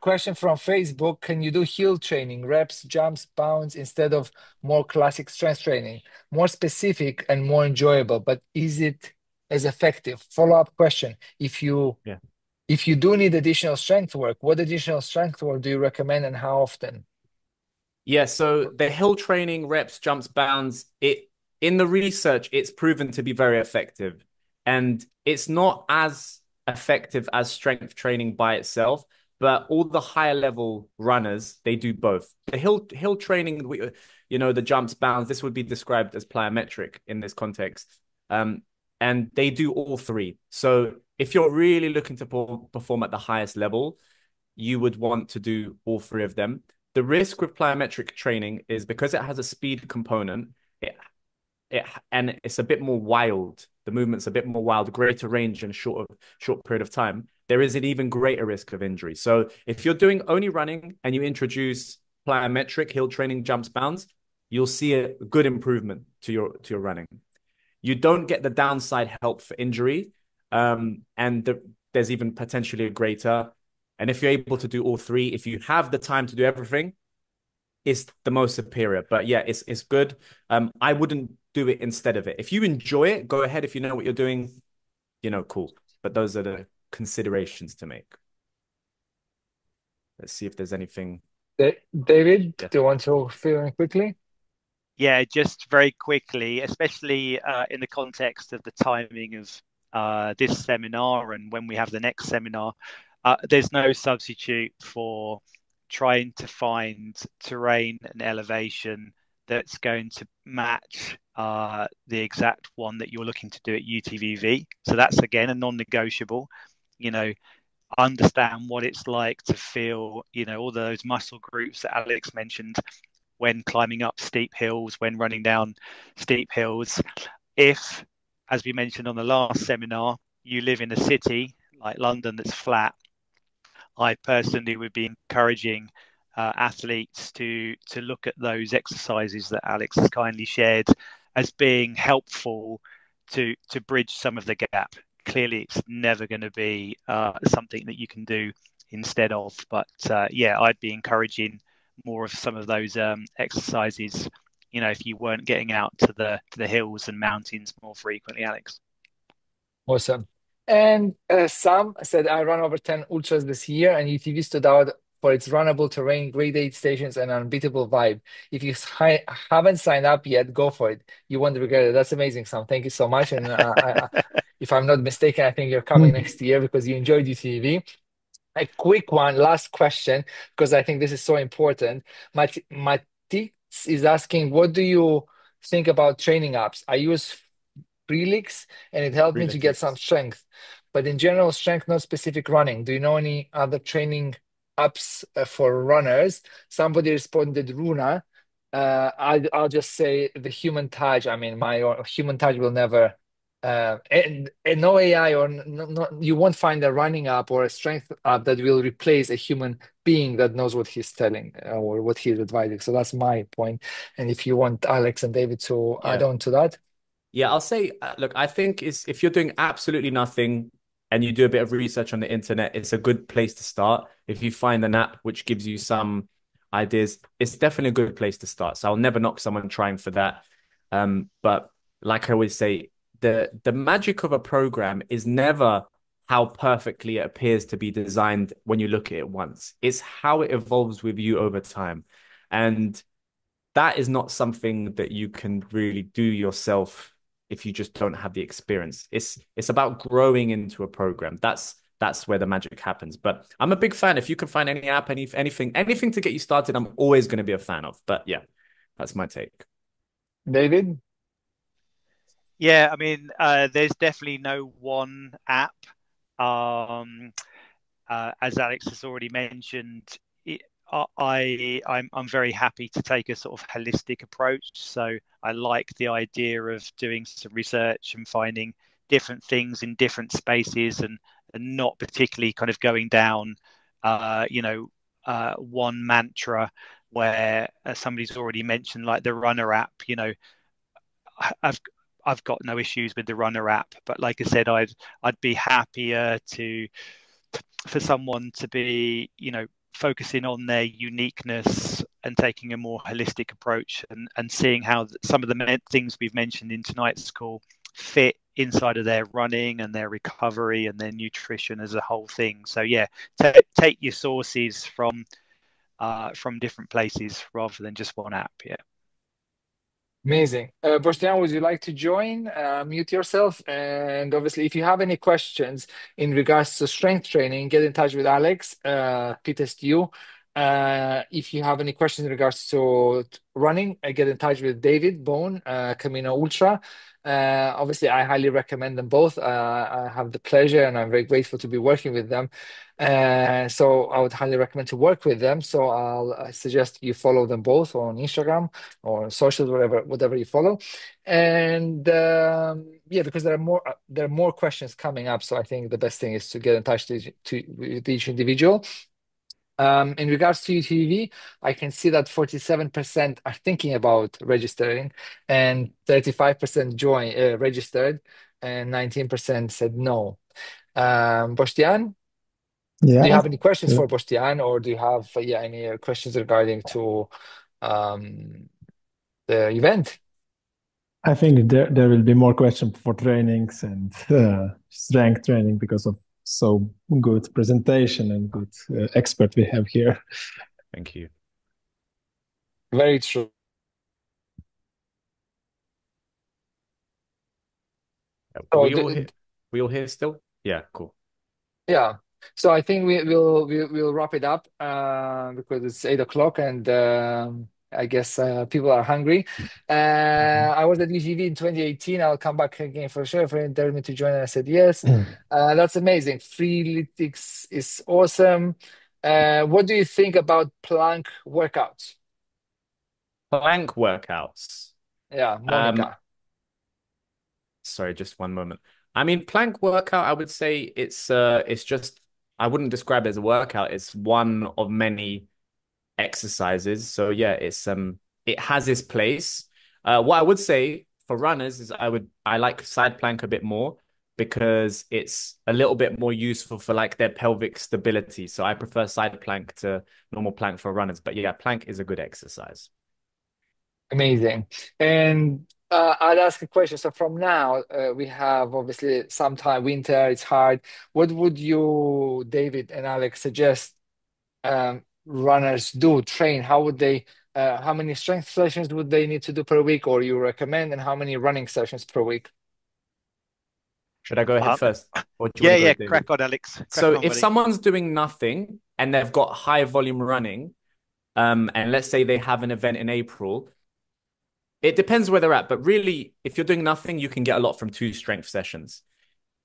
A: question from Facebook: can you do hill training, reps, jumps, bounds instead of more classic strength training? More specific and more enjoyable, but is it as effective? Follow-up question:
B: Yeah.
A: if you do need additional strength work, what additional strength work do you recommend and how often?
B: Yeah, so the hill training, reps, jumps, bounds, in the research, it's proven to be very effective. And it's not as effective as strength training by itself, but all the higher level runners, they do both. The hill training, the jumps, bounds, this would be described as plyometric in this context. And they do all three. So if you're really looking to perform at the highest level, you would want to do all three of them. The risk with plyometric training is because it has a speed component, and it's a bit more wild. The movement's a bit more wild, greater range in a short period of time. There is an even greater risk of injury. So if you're doing only running and you introduce plyometric hill training, jumps, bounds, you'll see a good improvement to your running. You don't get the downside help for injury, there's even potentially a greater. And if you're able to do all three, if you have the time to do everything, it's the most superior. But yeah, it's good. I wouldn't do it instead of it. If you enjoy it, go ahead. If you know what you're doing, cool. But those are the considerations to make. Let's see if there's anything.
A: David,
B: Yeah.
A: do you want to fill in quickly?
E: Yeah, just very quickly, especially in the context of the timing of this seminar and when we have the next seminar, there's no substitute for trying to find terrain and elevation that's going to match the exact one that you're looking to do at UTVV. So that's, again, a non-negotiable. Understand what it's like to feel, all those muscle groups that Alex mentioned when climbing up steep hills, when running down steep hills. If, as we mentioned on the last seminar, you live in a city like London that's flat, I personally would be encouraging athletes to look at those exercises that Alex has kindly shared as being helpful to bridge some of the gap. Clearly, it's never going to be something that you can do instead of, but I'd be encouraging more of some of those exercises, if you weren't getting out to the hills and mountains more frequently, Alex.
A: Awesome. And Sam said, I ran over 10 ultras this year, and UTV stood out for its runnable terrain, great aid stations, and unbeatable vibe. If you haven't signed up yet, go for it. You won't regret it. That's amazing, Sam. Thank you so much. And if I'm not mistaken, I think you're coming next year because you enjoyed UTV. A quick one, last question, because I think this is so important. Matix is asking, what do you think about training apps? I use Prelix and it helped me to get some strength. But in general, strength, not specific running. Do you know any other training apps for runners? Somebody responded, Runa. I'll just say the Human Touch. I mean, my Human Touch will never, and no AI or you won't find a running app or a strength app that will replace a human being that knows what he's telling or what he's advising. So that's my point. And if you want Alex and David to add on to that.
B: Yeah, I'll say, look, I think if you're doing absolutely nothing and you do a bit of research on the internet, it's a good place to start. If you find an app which gives you some ideas, it's definitely a good place to start. So I'll never knock someone trying for that. But like I always say, the magic of a program is never how perfectly it appears to be designed when you look at it once. It's how it evolves with you over time. And that is not something that you can really do yourself if you just don't have the experience. It's about growing into a program. That's where the magic happens. But I'm a big fan. If you can find any app, anything to get you started, I'm always going to be a fan of. But yeah, that's my take.
A: David?
E: Yeah, I mean, there's definitely no one app. As Alex has already mentioned, I'm very happy to take a sort of holistic approach. So I like the idea of doing some research and finding different things in different spaces, and not particularly kind of going down, one mantra where somebody's already mentioned, like the Runner app. I've I've got no issues with the Runner app, but like I said, I'd be happier for someone to be, focusing on their uniqueness and taking a more holistic approach, and seeing how some of the things we've mentioned in tonight's call fit inside of their running and their recovery and their nutrition as a whole thing. So yeah, take your sources from different places rather than just one app. Yeah.
A: Amazing. Boštjan, would you like to join? Mute yourself. And obviously, if you have any questions in regards to strength training, get in touch with Alex, Fittest You. If you have any questions in regards to running, get in touch with David Bone, Camino Ultra. Obviously, I highly recommend them both. I have the pleasure and I'm very grateful to be working with them. So I would highly recommend to work with them. So I suggest you follow them both on Instagram or socials, whatever you follow. And yeah, because there are more questions coming up. So I think the best thing is to get in touch with each individual. In regards to UTVV, I can see that 47% are thinking about registering, and 35% registered, and 19% said no. Boštjan, do you
C: Yeah.
A: have any questions for Boštjan, or do you have any questions regarding to um, the event?
C: I think there will be more questions for trainings and strength training because of so good presentation and good expert we have here.
B: Thank you.
A: Very true.
B: Are we all here still? Yeah, cool.
A: Yeah. So I think we'll wrap it up because it's 8 o'clock, and I guess people are hungry. I was at UTV in 2018. I'll come back again for sure. A friend told me to join, and I said yes. That's amazing. Freeletics is awesome. What do you think about plank workouts?
B: Plank workouts.
A: Yeah, Monica.
B: Sorry, just one moment. I mean, plank workout, I would say it's just, I wouldn't describe it as a workout. It's one of many exercises. So yeah, it has its place. What I would say for runners is I like side plank a bit more because it's a little bit more useful for like their pelvic stability. So I prefer side plank to normal plank for runners. But yeah, plank is a good exercise.
A: Amazing. And I'd ask a question. So from now, we have obviously sometime winter, it's hard. What would you, David and Alex, suggest runners do, train? How many strength sessions would they need to do per week, or you recommend, and how many running sessions per week?
B: Should I go ahead first? Or do you
E: Yeah,
B: want to go,
E: yeah.
B: David?
E: Crack on, Alex.
B: So
E: Crack on,
B: if
E: buddy.
B: someone's doing nothing and they've got high volume running, and let's say they have an event in April, it depends where they're at. But really, if you're doing nothing, you can get a lot from 2 strength sessions.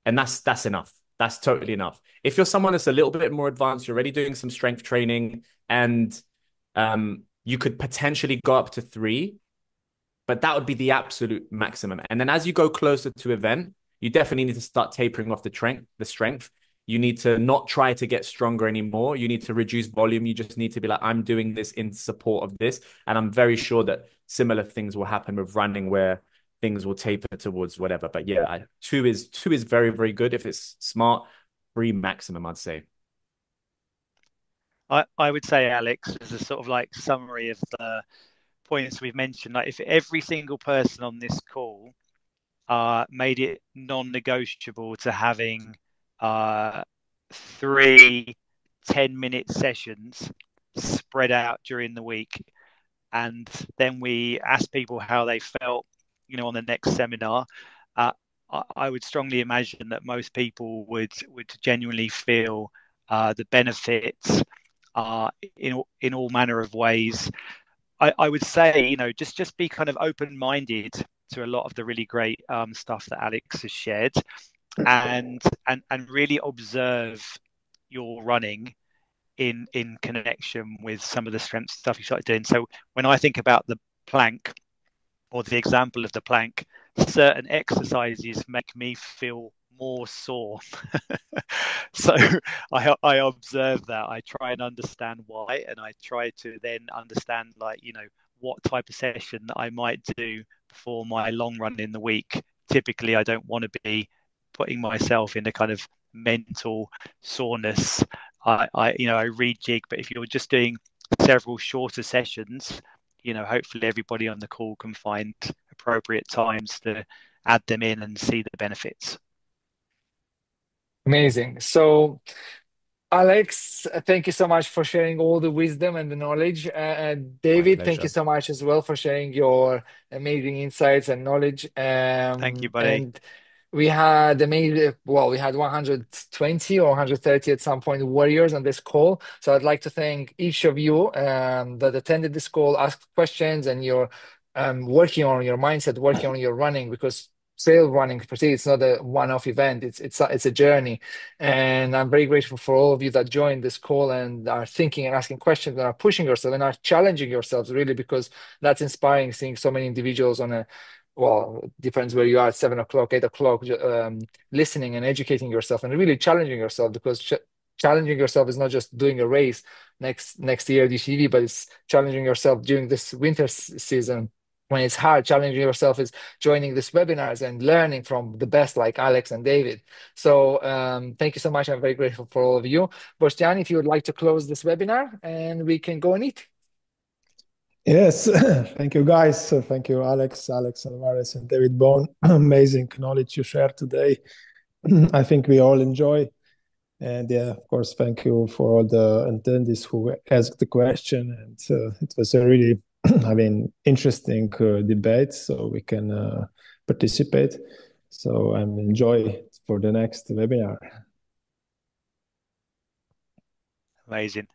B: And that's enough. That's totally enough. If you're someone that's a little bit more advanced, you're already doing some strength training, and you could potentially go up to 3, but that would be the absolute maximum. And then as you go closer to event, you definitely need to start tapering off the strength. You need to not try to get stronger anymore. You need to reduce volume. You just need to be like, I'm doing this in support of this. And I'm very sure that similar things will happen with running where things will taper towards whatever. But yeah, 2 is very, very good. If it's smart, 3 maximum, I'd say.
E: I would say, Alex, as a sort of like summary of the points we've mentioned, like if every single person on this call made it non-negotiable to having 3 10-minute sessions spread out during the week, and then we asked people how they felt, on the next seminar, I would strongly imagine that most people would genuinely feel the benefits in all manner of ways. I would say, just be kind of open-minded to a lot of the really great stuff that Alex has shared, and really observe your running in connection with some of the strength stuff you started doing. So when I think about the plank or the example of the plank, certain exercises make me feel more sore. So I observe that. I try and understand why, and I try to then understand, like, what type of session that I might do before my long run in the week. Typically, I don't want to be putting myself in a kind of mental soreness. I rejig, but if you're just doing several shorter sessions, hopefully everybody on the call can find appropriate times to add them in and see the benefits.
A: Amazing. So, Alex, thank you so much for sharing all the wisdom and the knowledge. David, thank you so much as well for sharing your amazing insights and knowledge.
E: Thank you, buddy.
A: And we had we had 120 or 130 at some point warriors on this call. So I'd like to thank each of you that attended this call, asked questions, and you're working on your mindset, working on your running, because trail running per se, it's not a one-off event. It's a journey, and I'm very grateful for all of you that joined this call and are thinking and asking questions and are pushing yourself and are challenging yourselves, really, because that's inspiring. Seeing so many individuals on a depends where you are, at 7 o'clock, 8 o'clock, listening and educating yourself and really challenging yourself, because challenging yourself is not just doing a race next year at UTVV, but it's challenging yourself during this winter season when it's hard. Challenging yourself is joining these webinars and learning from the best, like Alex and David. So thank you so much. I'm very grateful for all of you. Boštjan, if you would like to close this webinar and we can go and eat.
C: Yes, thank you, guys. Thank you, Alex, Alvarez, and David Bone. Amazing knowledge you shared today. I think we all enjoy. And yeah, of course, thank you for all the attendees who asked the question. And it was a really, interesting debate, so we can participate. So I'm enjoy for the next webinar.
E: Amazing.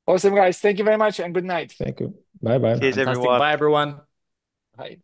A: Awesome, guys. Thank you very much and good night.
C: Thank you. Bye-bye.
E: Cheers,
B: Fantastic.
E: everyone.
B: Bye, everyone.
A: Bye.